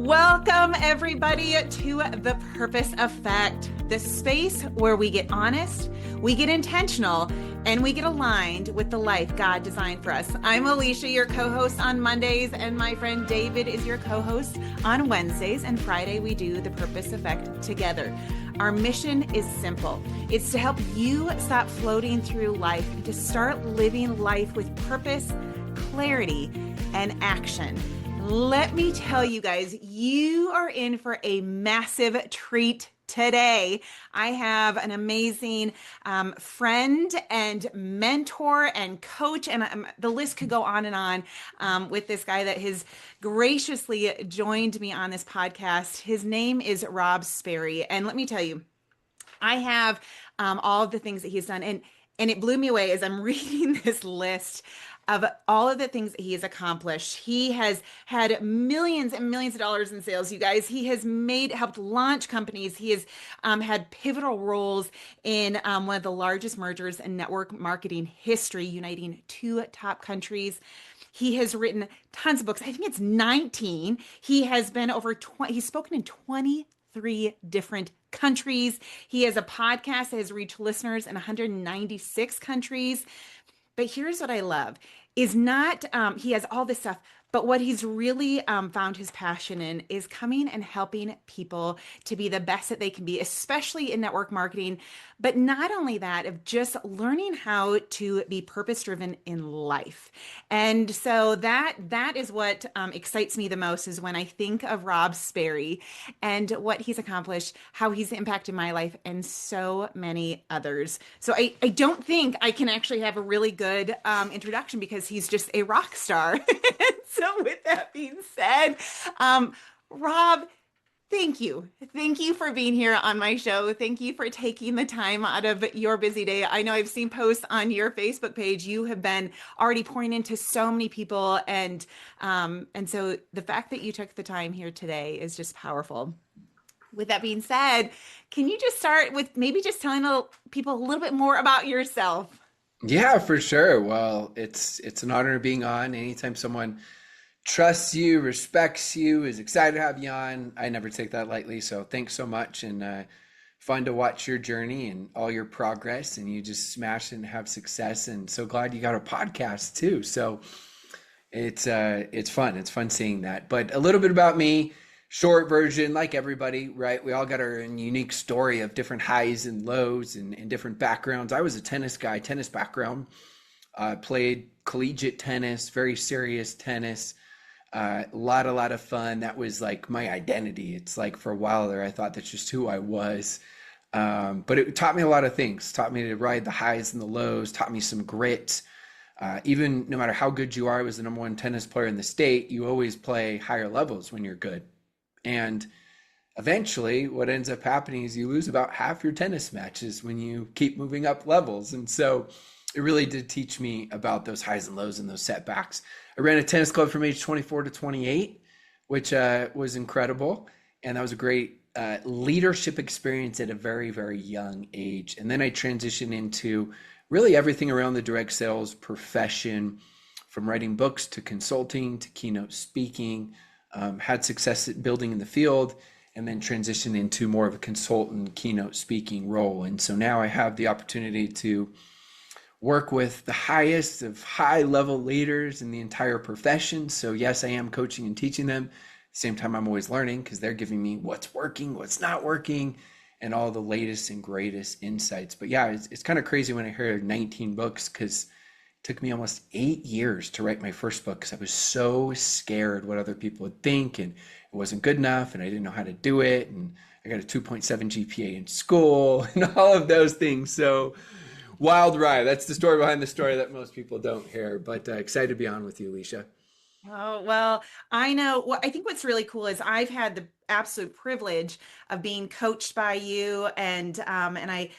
Welcome, everybody, to The Purpose Effect, the space where we get honest, we get intentional, and we get aligned with the life God designed for us. I'm Alicia, your co-host on Mondays, and my friend David is your co-host on Wednesdays, and Friday we do The Purpose Effect together. Our mission is simple. It's to help you stop floating through life and to start living life with purpose, clarity, and action. Let me tell you guys, you are in for a massive treat today. I have an amazing friend and mentor and coach, and the list could go on and on with this guy that has graciously joined me on this podcast. His name is Rob Sperry, and let me tell you, I have all of the things that he's done, and it blew me away as I'm reading this list of all of the things that he has accomplished. He has had millions and millions of dollars in sales, you guys. He has helped launch companies. He has had pivotal roles in one of the largest mergers in network marketing history, uniting two top countries. He has written tons of books. I think it's 19. He has been he's spoken in 23 different countries. He has a podcast that has reached listeners in 196 countries. But here's what I love is not, he has all this stuff, but what he's really found his passion in is coming and helping people to be the best that they can be, especially in network marketing. But not only that, of just learning how to be purpose-driven in life. And so that is what excites me the most is when I think of Rob Sperry and what he's accomplished, how he's impacted my life and so many others. So I don't think I can actually have a really good introduction because he's just a rock star. So with that being said, Rob, thank you. Thank you for being here on my show. Thank you for taking the time out of your busy day. I know I've seen posts on your Facebook page. You have been already pouring into so many people. And so the fact that you took the time here today is just powerful. With that being said, can you just start with maybe just telling people a little bit more about yourself? Yeah, for sure. Well, it's an honor being on. Anytime someone trusts you, respects you, is excited to have you on, I never take that lightly. So thanks so much, and fun to watch your journey and all your progress, and you just smash and have success. And so glad you got a podcast too. So it's fun. It's fun seeing that. But a little bit about me. Short version, like everybody, right? We all got our own unique story of different highs and lows and different backgrounds. I was a tennis guy, tennis background. Played collegiate tennis, very serious tennis. A lot of fun. That was like my identity. It's like for a while there, I thought that's just who I was. But it taught me a lot of things. Taught me to ride the highs and the lows. Taught me some grit. Even no matter how good you are, I was the number one tennis player in the state. You always play higher levels when you're good. And eventually what ends up happening is you lose about half your tennis matches when you keep moving up levels. And so it really did teach me about those highs and lows and those setbacks. I ran a tennis club from age 24 to 28, which was incredible. And that was a great leadership experience at a very, very young age. And then I transitioned into really everything around the direct sales profession, from writing books to consulting to keynote speaking. Had success at building in the field, and then transitioned into more of a consultant keynote speaking role. And so now I have the opportunity to work with the highest of high level leaders in the entire profession. So yes, I am coaching and teaching them. At the same time, I'm always learning because they're giving me what's working, what's not working, and all the latest and greatest insights. But yeah, it's kind of crazy when I hear 19 books, because took me almost 8 years to write my first book because I was so scared what other people would think, and it wasn't good enough, and I didn't know how to do it, and I got a 2.7 GPA in school and all of those things. So wild ride. That's the story behind the story that most people don't hear, but excited to be on with you, Alicia. Oh, well, I know I think what's really cool is I've had the absolute privilege of being coached by you, and I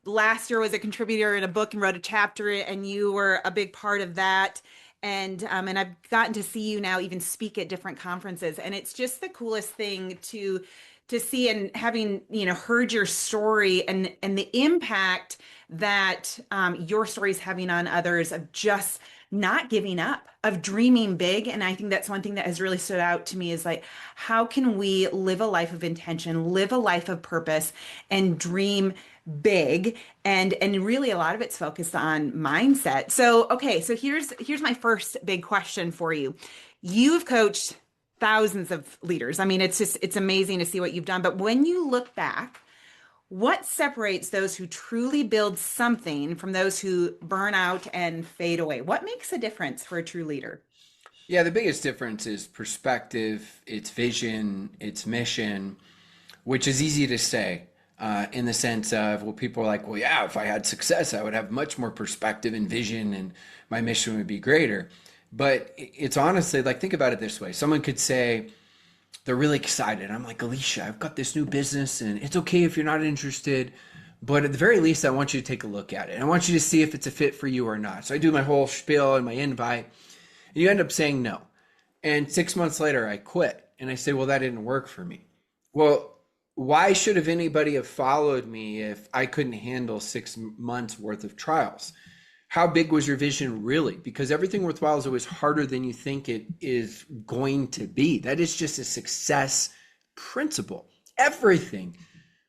last year was a contributor in a book and wrote a chapter, and you were a big part of that. And I've gotten to see you now even speak at different conferences, and it's just the coolest thing to see, and having heard your story and the impact that your story is having on others, of just not giving up, of dreaming big. And I think that's one thing that has really stood out to me is like, how can we live a life of intention, live a life of purpose, and dream big? And really a lot of it's focused on mindset. So, okay, so here's my first big question for you. You've coached thousands of leaders. I mean, it's amazing to see what you've done. But when you look back, what separates those who truly build something from those who burn out and fade away? What makes a difference for a true leader? Yeah, the biggest difference is perspective, it's vision, it's mission, which is easy to say in the sense of, well, people are like, well, yeah, if I had success, I would have much more perspective and vision and my mission would be greater. But it's honestly like, think about it this way. Someone could say, they're really excited. I'm like, Alicia, I've got this new business and it's okay if you're not interested, but at the very least, I want you to take a look at it. I want you to see if it's a fit for you or not. So I do my whole spiel and my invite, and you end up saying no. And 6 months later, I quit. And I say, well, that didn't work for me. Well, why should have anybody have followed me if I couldn't handle 6 months worth of trials? How big was your vision really? Because everything worthwhile is always harder than you think it is going to be. That is just a success principle. Everything.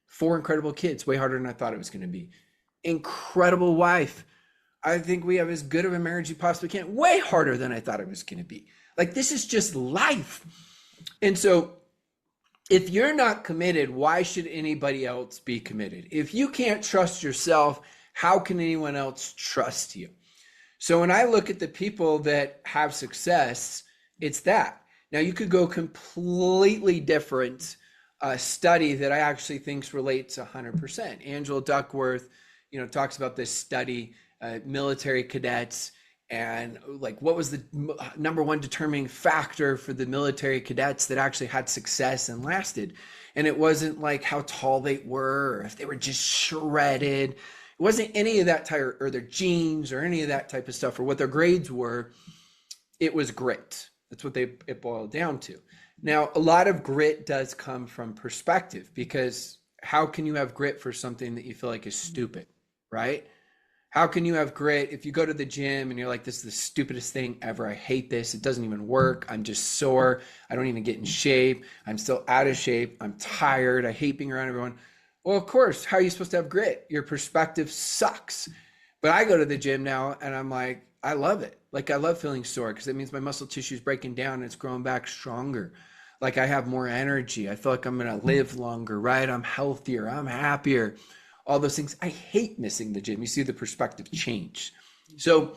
4 incredible kids, way harder than I thought it was going to be. Incredible wife. I think we have as good of a marriage you possibly can. Way harder than I thought it was going to be. Like, this is just life. And so if you're not committed, why should anybody else be committed? If you can't trust yourself, how can anyone else trust you? So when I look at the people that have success, it's that. Now you could go completely different study that I actually think relates 100%. Angela Duckworth, talks about this study, military cadets, and like what was the number one determining factor for the military cadets that actually had success and lasted. And it wasn't like how tall they were or if they were just shredded. It wasn't any of that type, or their genes or any of that type of stuff, or what their grades were. It was grit. That's what it boiled down to. Now, a lot of grit does come from perspective, because how can you have grit for something that you feel like is stupid, right? How can you have grit if you go to the gym and you're like, this is the stupidest thing ever. I hate this. It doesn't even work. I'm just sore. I don't even get in shape. I'm still out of shape. I'm tired. I hate being around everyone. Well, of course, how are you supposed to have grit? Your perspective sucks. But I go to the gym now and I'm like, I love it. Like, I love feeling sore because it means my muscle tissue is breaking down and it's growing back stronger. Like, I have more energy. I feel like I'm going to live longer, right? I'm healthier. I'm happier. All those things. I hate missing the gym. You see the perspective change. So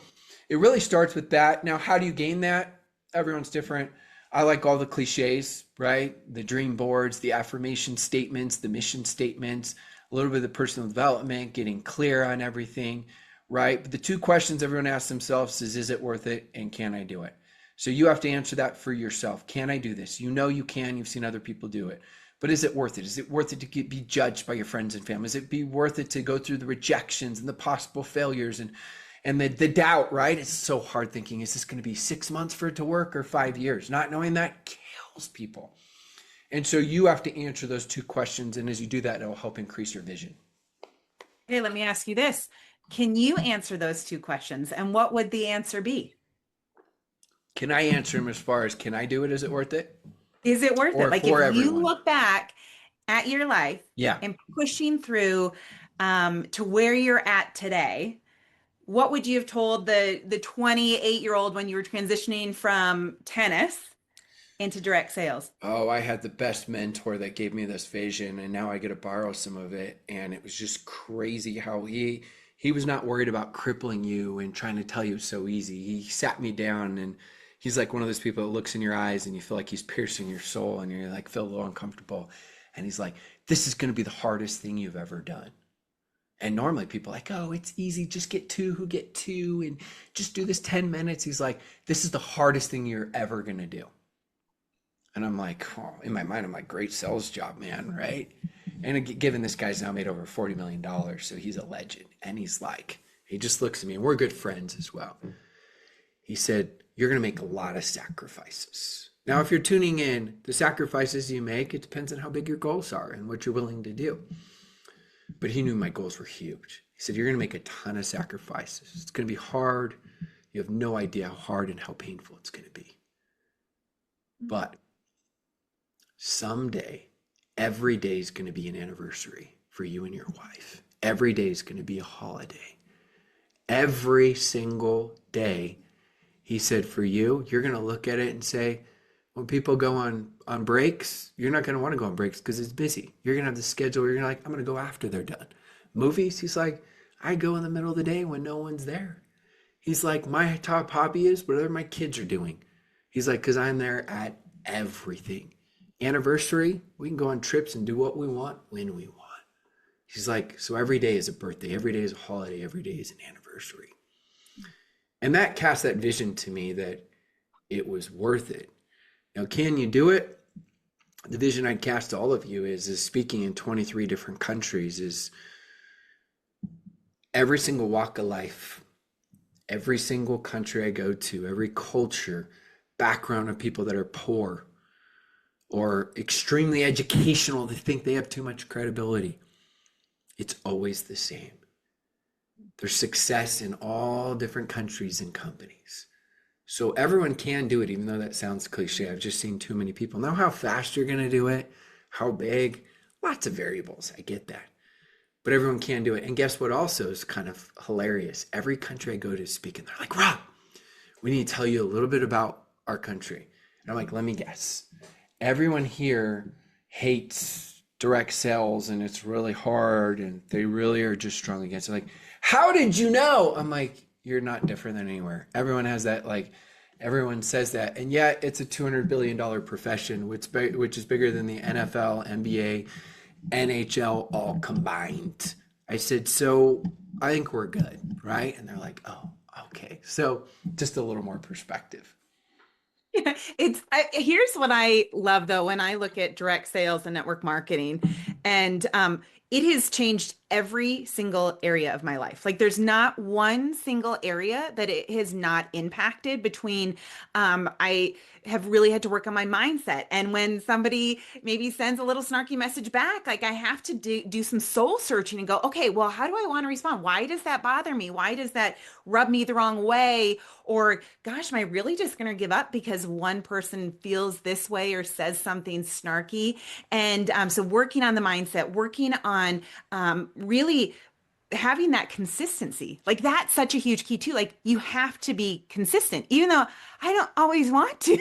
it really starts with that. Now, how do you gain that? Everyone's different. I like all the cliches, right? The dream boards, the affirmation statements, the mission statements, a little bit of the personal development, getting clear on everything, right? But the 2 questions everyone asks themselves is it worth it? And can I do it? So you have to answer that for yourself. Can I do this? You know you can. You've seen other people do it. But is it worth it? Is it worth it to be judged by your friends and family? Is it be worth it to go through the rejections and the possible failures and the doubt, right? It's so hard thinking, is this going to be 6 months for it to work or 5 years? Not knowing that kills people. And so you have to answer those 2 questions. And as you do that, it will help increase your vision. Okay, let me ask you this. Can you answer those 2 questions? And what would the answer be? Can I answer them as far as, can I do it? Is it worth it? Is it worth Or it? Like, for if you everyone? look back at your life and pushing through to where you're at today, what would you have told the 28-year-old when you were transitioning from tennis into direct sales? Oh, I had the best mentor that gave me this vision, and now I get to borrow some of it. And it was just crazy how he was not worried about crippling you and trying to tell you it's so easy. He sat me down, and he's like one of those people that looks in your eyes and you feel like he's piercing your soul and you're like, feel a little uncomfortable. And he's like, this is going to be the hardest thing you've ever done. And normally people are like, oh, it's easy. Just get 2 who get 2 and just do this 10 minutes. He's like, this is the hardest thing you're ever going to do. And I'm like, oh, in my mind, I'm like, great sales job, man, right? And given this guy's now made over $40 million, so he's a legend. And he's like, he just looks at me, and we're good friends as well. He said, you're going to make a lot of sacrifices. Now, if you're tuning in, the sacrifices you make, it depends on how big your goals are and what you're willing to do. But he knew my goals were huge. He said, you're going to make a ton of sacrifices. It's going to be hard. You have no idea how hard and how painful it's going to be. But someday, every day is going to be an anniversary for you and your wife. Every day is going to be a holiday. Every single day, he said, for you, you're going to look at it and say, when people go on breaks, you're not going to want to go on breaks because it's busy. You're going to have the schedule where you're like, I'm going to go after they're done. Movies, he's like, I go in the middle of the day when no one's there. He's like, my top hobby is whatever my kids are doing. He's like, because I'm there at everything. Anniversary, we can go on trips and do what we want when we want. He's like, so every day is a birthday. Every day is a holiday. Every day is an anniversary. And that cast that vision to me that it was worth it. Now, can you do it? The vision I'd cast to all of you is speaking in 23 different countries, is every single walk of life, every single country I go to, every culture, background of people that are poor or extremely educational, they think they have too much credibility. It's always the same. There's success in all different countries and companies. So everyone can do it, even though that sounds cliche. I've just seen too many people. Now, how fast you're going to do it, how big, lots of variables. I get that. But everyone can do it. And guess what also is kind of hilarious? Every country I go to speak, and they're like, Rob, we need to tell you a little bit about our country. And I'm like, let me guess. Everyone here hates direct sales and it's really hard and they really are just strong against it. Like, how did you know? I'm like, you're not different than anywhere. Everyone has that, like, everyone says that. And yet it's a $200 billion profession, which is bigger than the NFL, NBA, NHL all combined. I said, so I think we're good, right? And they're like, oh, okay. So just a little more perspective. Yeah, here's what I love though, when I look at direct sales and network marketing, and it has changed every single area of my life. Like there's not one single area that it has not impacted between, I have really had to work on my mindset. And when somebody maybe sends a little snarky message back, like I have to do some soul searching and go, okay, well, how do I want to respond? Why does that bother me? Why does that rub me the wrong way? Or gosh, am I really just going to give up because one person feels this way or says something snarky? And so working on the mindset, working on really having that consistency, like that's such a huge key too. Like you have to be consistent, even though I don't always want to.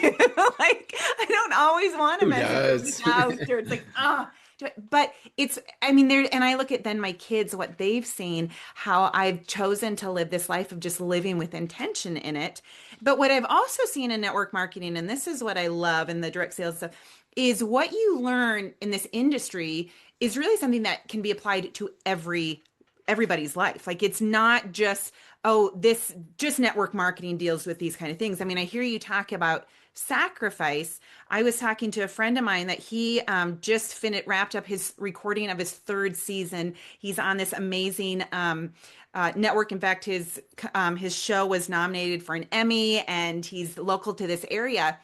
Like I don't always want to message out, or it's like but it's, I mean, there, and I look at then my kids, what they've seen, how I've chosen to live this life of just living with intention in it. But what I've also seen in network marketing, and this is what I love in the direct sales stuff, is what you learn in this industry is really something that can be applied to everybody's life. Like it's not just, oh, this just network marketing deals with these kind of things. I mean, I hear you talk about sacrifice. I was talking to a friend of mine that he just wrapped up his recording of his third season. He's on this amazing network. In fact, his show was nominated for an Emmy, and he's local to this area.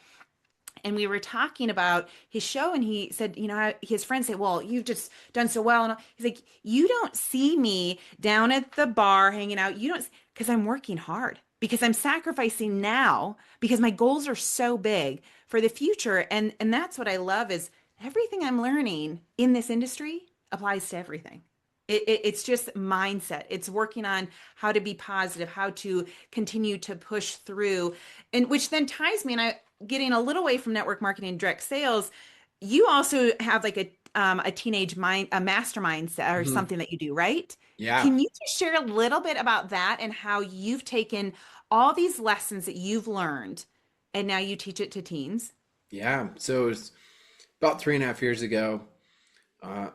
And we were talking about his show, and he said, you know, his friends say, well, you've just done so well. And he's like, you don't see me down at the bar hanging out. You don't, because I'm working hard, because I'm sacrificing now, because my goals are so big for the future. And that's what I love, is everything I'm learning in this industry applies to everything. It's just mindset. It's working on how to be positive, how to continue to push through, and which then ties me, and I getting a little away from network marketing and direct sales. You also have like a teenage a mastermind or something that you do, right? Yeah. Can you just share a little bit about that and how you've taken all these lessons that you've learned and now you teach it to teens? Yeah. So it was about 3.5 years ago.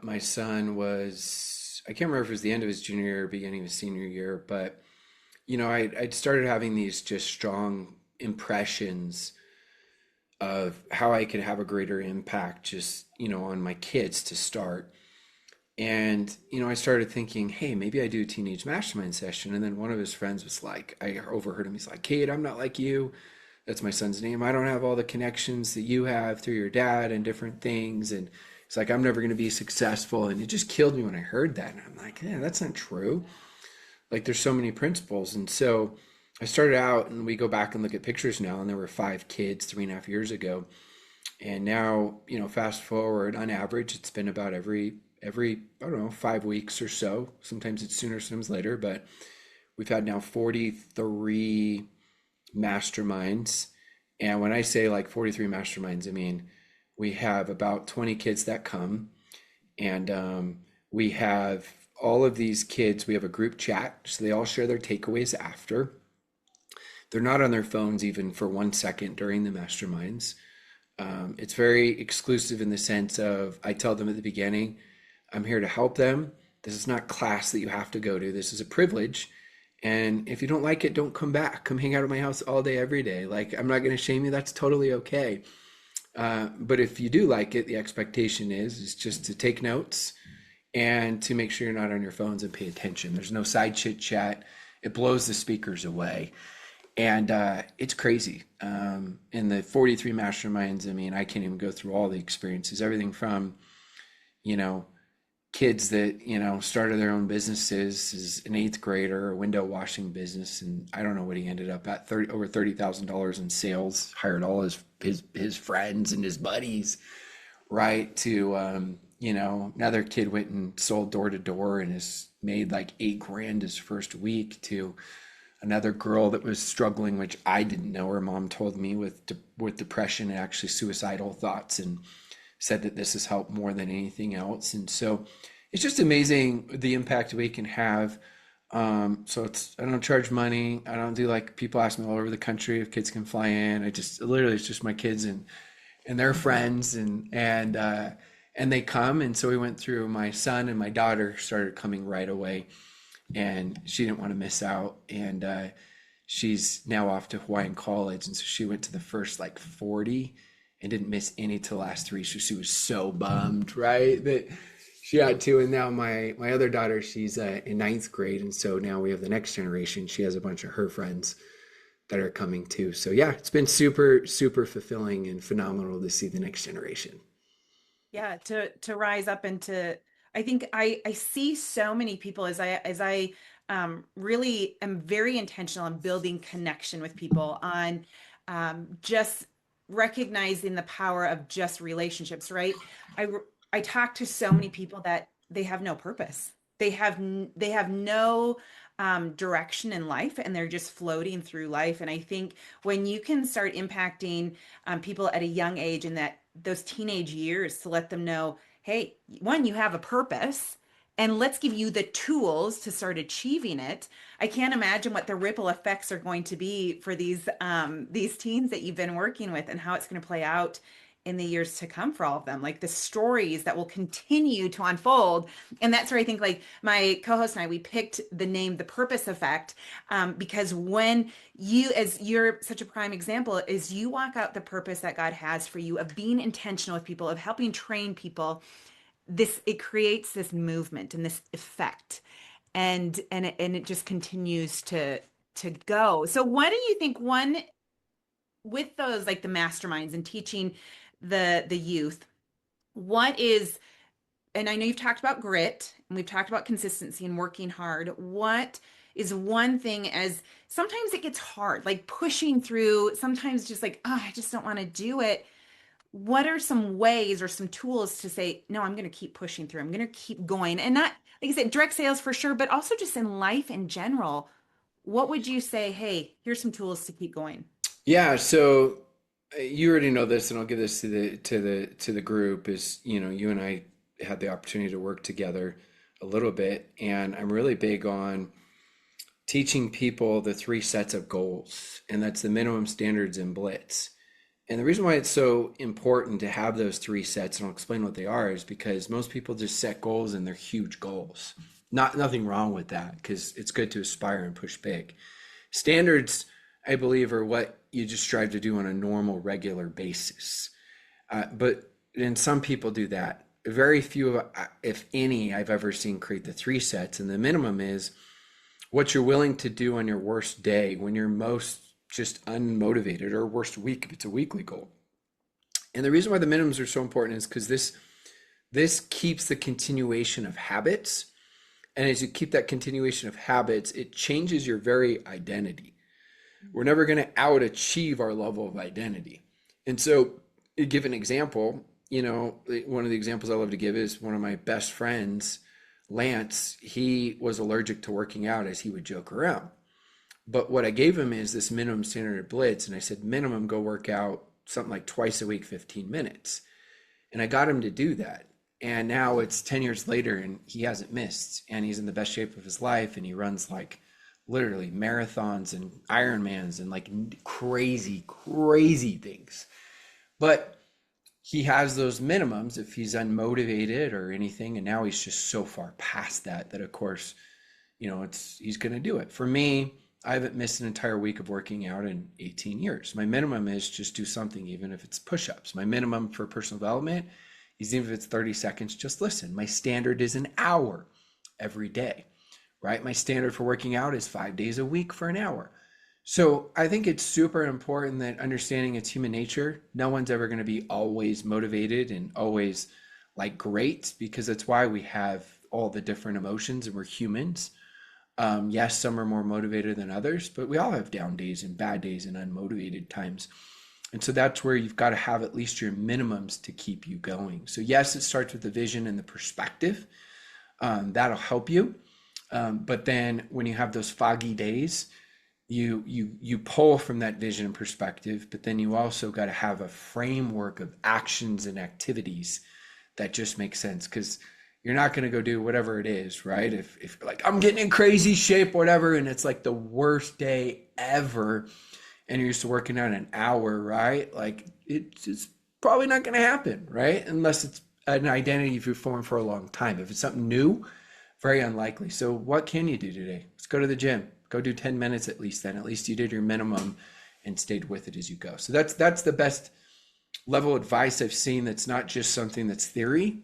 My son was, I can't remember if it was the end of his junior year or beginning of his senior year, but you know, I'd started having these just strong impressions of how I could have a greater impact just, you know, on my kids to start. And, you know, I started thinking, hey, maybe I do a teenage mastermind session. And then one of his friends was like, I overheard him. He's like, Kate, I'm not like you. That's my son's name. I don't have all the connections that you have through your dad and different things. And it's like, I'm never going to be successful. And it just killed me when I heard that. And I'm like, yeah, that's not true. Like there's so many principles. And so I started out, and we go back and look at pictures now, and there were 5 kids 3.5 years ago. And now, fast forward, on average, it's been about every, I don't know, 5 weeks or so. Sometimes it's sooner, sometimes later, but we've had now 43 masterminds. And when I say like 43 masterminds, I mean, we have about 20 kids that come, and we have all of these kids, we have a group chat, so they all share their takeaways after. They're not on their phones even for 1 second during the masterminds. It's very exclusive in the sense of, I tell them at the beginning, I'm here to help them. This is not class that you have to go to. This is a privilege. And if you don't like it, don't come back. Come hang out at my house all day, every day. Like, I'm not going to shame you. That's totally okay. But if you do like it, the expectation is just to take notes and to make sure you're not on your phones and pay attention. There's no side chit chat. It blows the speakers away. And it's crazy. In the 43 masterminds, I mean, I can't even go through all the experiences, everything from, kids that, started their own businesses, as an 8th grader, a window washing business. And I don't know what he ended up at, over $30,000 in sales, hired all his friends and his buddies, right? To, another kid went and sold door to door and has made like 8 grand his first week, to another girl that was struggling, which I didn't know. Her mom told me with depression and actually suicidal thoughts, and said that this has helped more than anything else. And so it's just amazing the impact we can have. So I don't charge money. I don't do, like, people ask me all over the country if kids can fly in. It's just my kids and their friends, and they come. And so we went through, my son and my daughter started coming right away, and she didn't want to miss out. And she's now off to Hawaiian college. And so she went to the first like 40 and didn't miss any till the last 3. So she was so bummed, right, that she had to. And now my other daughter, she's in 9th grade. And so now we have the next generation. She has a bunch of her friends that are coming too. So yeah, it's been super, super fulfilling and phenomenal to see the next generation. Yeah, to rise up and to, I think I see so many people as I really am very intentional on building connection with people, on just recognizing the power of just relationships, right? I talk to so many people that they have no purpose. They have no direction in life, and they're just floating through life. And I think when you can start impacting people at a young age, in those teenage years, to let them know, hey, one, you have a purpose, and let's give you the tools to start achieving it. I can't imagine what the ripple effects are going to be for these teens that you've been working with, and how it's going to play out in the years to come for all of them, like the stories that will continue to unfold. And that's where I think, like, my co-host and I, we picked the name The Purpose Effect, because when as you're such a prime example, is you walk out the purpose that God has for you, of being intentional with people, of helping train people, it creates this movement and this effect, and it just continues to go. So what do you think, one, with those, like the masterminds and teaching the youth, what is, and I know you've talked about grit, and we've talked about consistency and working hard, what is one thing, as sometimes it gets hard, like pushing through, sometimes just like, oh, I just don't want to do it. What are some ways or some tools to say, no, I'm going to keep pushing through, I'm going to keep going? And not, like I said, direct sales for sure, but also just in life in general. What would you say, hey, here's some tools to keep going? Yeah, so you already know this, and I'll give this to the group. Is, you and I had the opportunity to work together a little bit, and I'm really big on teaching people the 3 sets of goals, and that's the minimum, standards, and blitz. And the reason why it's so important to have those 3 sets, and I'll explain what they are, is because most people just set goals, and they're huge goals. Nothing wrong with that, because it's good to aspire and push big. Standards, I believe, are what you just strive to do on a normal, regular basis. And some people do that. Very few, if any, I've ever seen create the 3 sets. And the minimum is what you're willing to do on your worst day, when you're most just unmotivated, or worst week if it's a weekly goal. And the reason why the minimums are so important is because this keeps the continuation of habits. And as you keep that continuation of habits, it changes your very identity. We're never going to out achieve our level of identity. And so, to give an example, one of the examples I love to give is one of my best friends, Lance. He was allergic to working out, as he would joke around. But what I gave him is this minimum standard blitz. And I said, minimum, go work out something like twice a week, 15 minutes. And I got him to do that. And now it's 10 years later and he hasn't missed, and he's in the best shape of his life. And he runs like literally marathons and Ironmans and like crazy, crazy things. But he has those minimums if he's unmotivated or anything. And now he's just so far past that of course, he's going to do it. For me, I haven't missed an entire week of working out in 18 years. My minimum is just do something, even if it's push-ups. My minimum for personal development is, even if it's 30 seconds, just listen. My standard is an hour every day, right? My standard for working out is 5 days a week for an hour. So I think it's super important that understanding it's human nature. No one's ever going to be always motivated and always like great, because that's why we have all the different emotions and we're humans. Yes, some are more motivated than others, but we all have down days and bad days and unmotivated times. And so that's where you've got to have at least your minimums to keep you going. So yes, it starts with the vision and the perspective. That'll help you. But then when you have those foggy days, you pull from that vision and perspective, but then you also got to have a framework of actions and activities that just make sense, because you're not going to go do whatever it is, right? If you're like, I'm getting in crazy shape, whatever, and it's like the worst day ever, and you're used to working out an hour, right? Like it's probably not going to happen, right? Unless it's an identity you've formed for a long time. If it's something new, very unlikely. So what can you do today? Let's go to the gym. Go do 10 minutes at least then. At least you did your minimum and stayed with it as you go. So that's the best level of advice I've seen. That's not just something that's theory.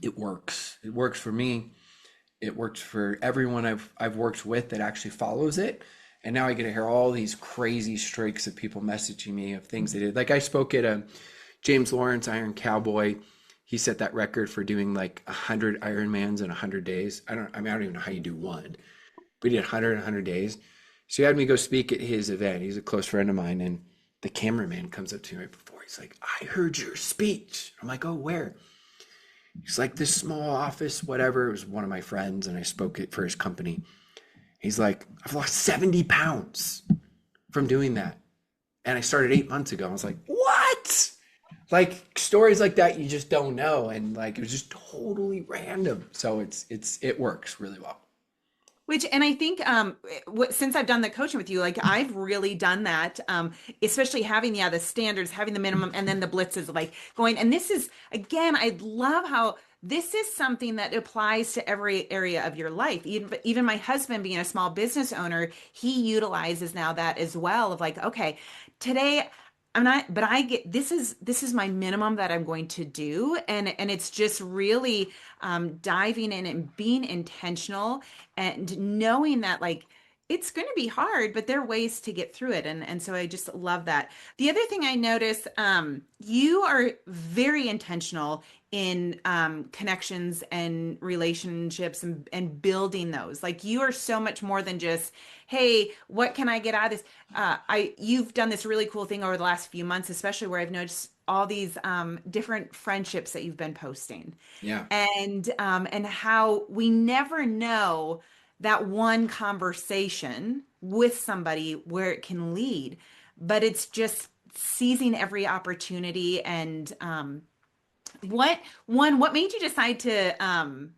It works. It works for me. It works for everyone I've worked with that actually follows it. And now I get to hear all these crazy streaks of people messaging me of things they did. Like I spoke at James Lawrence, Iron Cowboy. He set that record for doing like 100 Ironmans in 100 days. I don't even know how you do one. We did 100 in 100 days. So he had me go speak at his event. He's a close friend of mine. And the cameraman comes up to me right before. He's like, I heard your speech. I'm like, oh, where? He's like, this small office, whatever. It was one of my friends, and I spoke it for his company. He's like, I've lost 70 pounds from doing that. And I started 8 months ago. I was like, what? Like stories like that, you just don't know. And like, it was just totally random. So it works really well. And I think since I've done the coaching with you, like I've really done that, especially having the standards, having the minimum, and then the blitzes, like going. And this is, again, I love how this is something that applies to every area of your life. Even my husband being a small business owner, he utilizes now that as well, of like, okay, today I'm not, but this is my minimum that I'm going to do. And it's just really diving in and being intentional and knowing that like, it's going to be hard, but there are ways to get through it. And so I just love that. The other thing I notice, you are very intentional in connections and relationships and building those. Like you are so much more than just, hey, what can I get out of this? You've done this really cool thing over the last few months, especially where I've noticed all these different friendships that you've been posting. Yeah. And how we never know that one conversation with somebody where it can lead, but it's just seizing every opportunity. And what made you decide to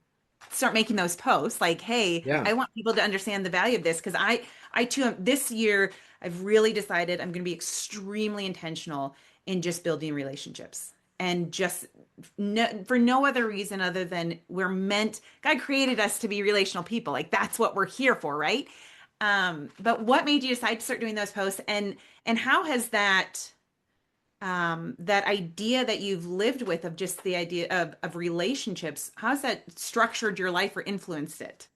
start making those posts? Like, hey, Yeah. I want people to understand the value of this, because I too, this year, I've really decided I'm going to be extremely intentional in just building relationships. And just for no other reason other than God created us to be relational people. Like that's what we're here for, right? But what made you decide to start doing those posts, and how has that idea that you've lived with of just the idea of relationships, how's that structured your life or influenced it?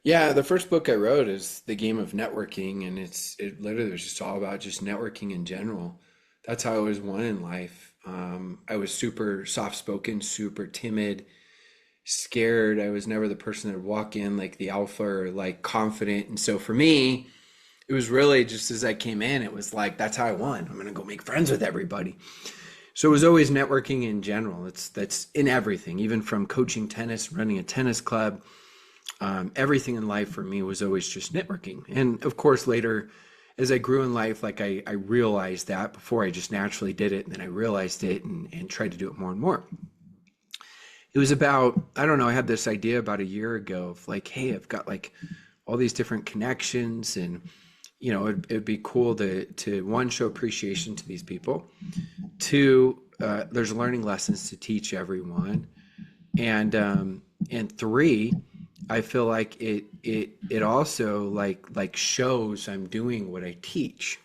Yeah, the first book I wrote is The Game of Networking, and it literally was just all about just networking in general. That's how I always won in life. I was super soft-spoken, super timid, scared. I was never the person that would walk in like the alpha or like confident. And so for me, it was really just as I came in, it was like, that's how I won. I'm going to go make friends with everybody. So it was always networking in general. That's in everything, even from coaching tennis, running a tennis club. Everything in life for me was always just networking. And of course, later, as I grew in life, like I realized that before I just naturally did it. And then I realized it and tried to do it more and more. It was about, I don't know, I had this idea about a year ago of like, hey, I've got like all these different connections and, it'd be cool to one, show appreciation to these people. Two, there's learning lessons to teach everyone. And three, I feel like it also like shows I'm doing what I teach.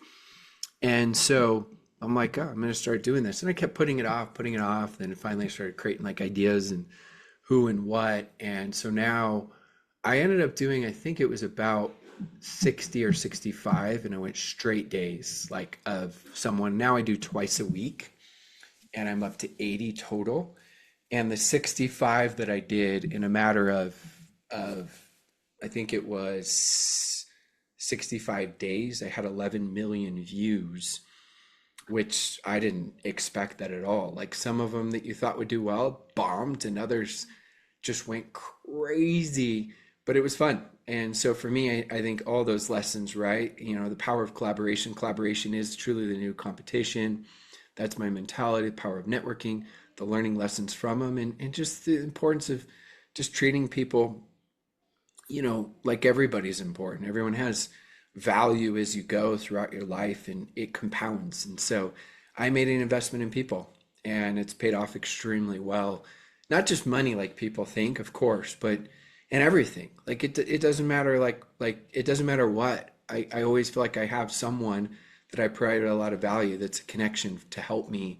And so I'm like, oh, I'm going to start doing this. And I kept putting it off, putting it off. Then finally I started creating like ideas and who and what. And so now I ended up doing, I think it was about 60 or 65. And I went straight days like of someone. Now I do twice a week and I'm up to 80 total. And the 65 that I did in a matter of I think it was 65 days, I had 11 million views, which I didn't expect that at all. Like some of them that you thought would do well bombed and others just went crazy, but it was fun. And so for me, I think all those lessons, right? The power of collaboration. Collaboration is truly the new competition. That's my mentality, the power of networking, the learning lessons from them, and just the importance of just treating people, like everybody's important. Everyone has value as you go throughout your life and it compounds. And so I made an investment in people and it's paid off extremely well. Not just money like people think, of course, but in everything. Like it doesn't matter, like it doesn't matter what. I always feel like I have someone that I provide a lot of value that's a connection to help me,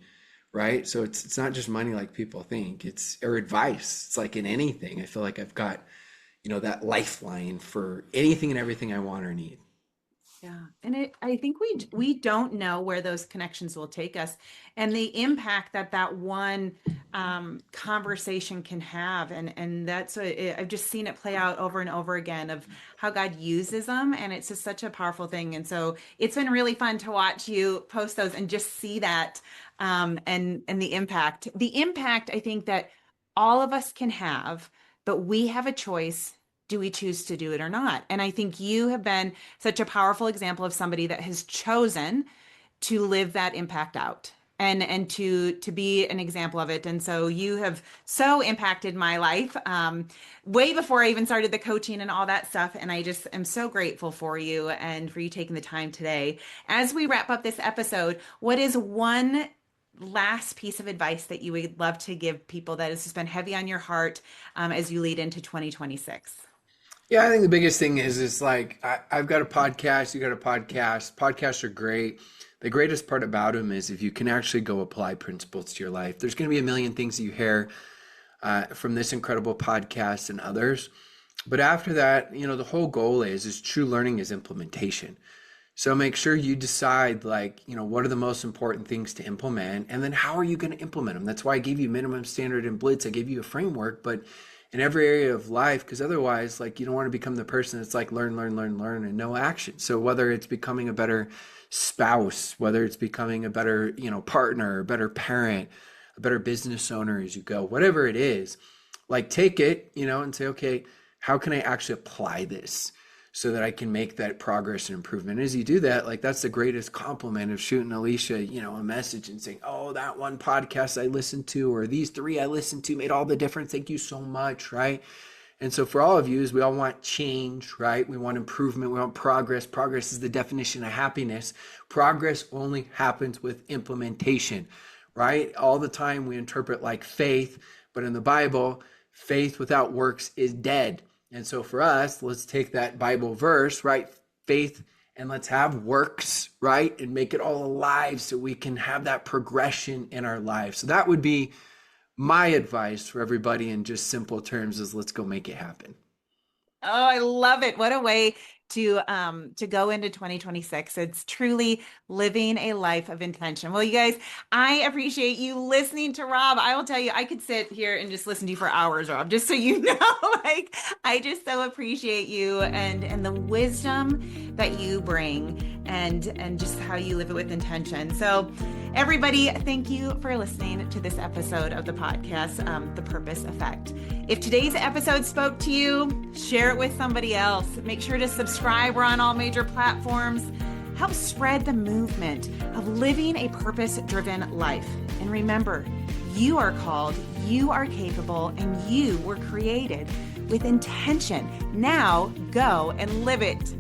right? So it's not just money like people think. Or advice. It's like in anything. I feel like I've got, that lifeline for anything and everything I want or need. Yeah. And I think we don't know where those connections will take us and the impact that one conversation can have. And that's I've just seen it play out over and over again of how God uses them. And it's just such a powerful thing. And so it's been really fun to watch you post those and just see that and the impact. The impact I think that all of us can have, but we have a choice. Do we choose to do it or not? And I think you have been such a powerful example of somebody that has chosen to live that impact out and to be an example of it. And so you have so impacted my life way before I even started the coaching and all that stuff. And I just am so grateful for you and for you taking the time today. As we wrap up this episode, what is one last piece of advice that you would love to give people that has just been heavy on your heart as you lead into 2026? Yeah, I think the biggest thing is like I've got a podcast, you got a podcast. Podcasts are great. The greatest part about them is if you can actually go apply principles to your life. There's going to be a million things you hear from this incredible podcast and others. But after that, the whole goal is true learning is implementation. So make sure you decide what are the most important things to implement and then how are you going to implement them? That's why I gave you minimum standard and blitz. I gave you a framework, but in every area of life, because otherwise, you don't want to become the person that's learn, and no action. So whether it's becoming a better spouse, whether it's becoming a better, partner, a better parent, a better business owner as you go, whatever it is, take it, and say, okay, how can I actually apply this so that I can make that progress and improvement? As you do that, that's the greatest compliment of shooting Alicia, a message and saying, oh, that one podcast I listened to, or these 3 I listened to made all the difference. Thank you so much, right? And so for all of you, is we all want change, right? We want improvement. We want progress. Progress is the definition of happiness. Progress only happens with implementation, right? All the time we interpret like faith, but in the Bible, faith without works is dead. And so for us, let's take that Bible verse, right? Faith, and let's have works, right? And make it all alive so we can have that progression in our lives. So that would be my advice for everybody in just simple terms is let's go make it happen. Oh, I love it. What a way to go into 2026. It's truly living a life of intention. Well, you guys, I appreciate you listening to Rob. I will tell you, I could sit here and just listen to you for hours, Rob, just so you know. Like, I just so appreciate you and the wisdom that you bring and just how you live it with intention. So everybody, thank you for listening to this episode of the podcast, The Purpose Effect. If today's episode spoke to you, share it with somebody else. Make sure to subscribe. We're on all major platforms. Help spread the movement of living a purpose-driven life. And remember, you are called, you are capable, and you were created with intention. Now go and live it.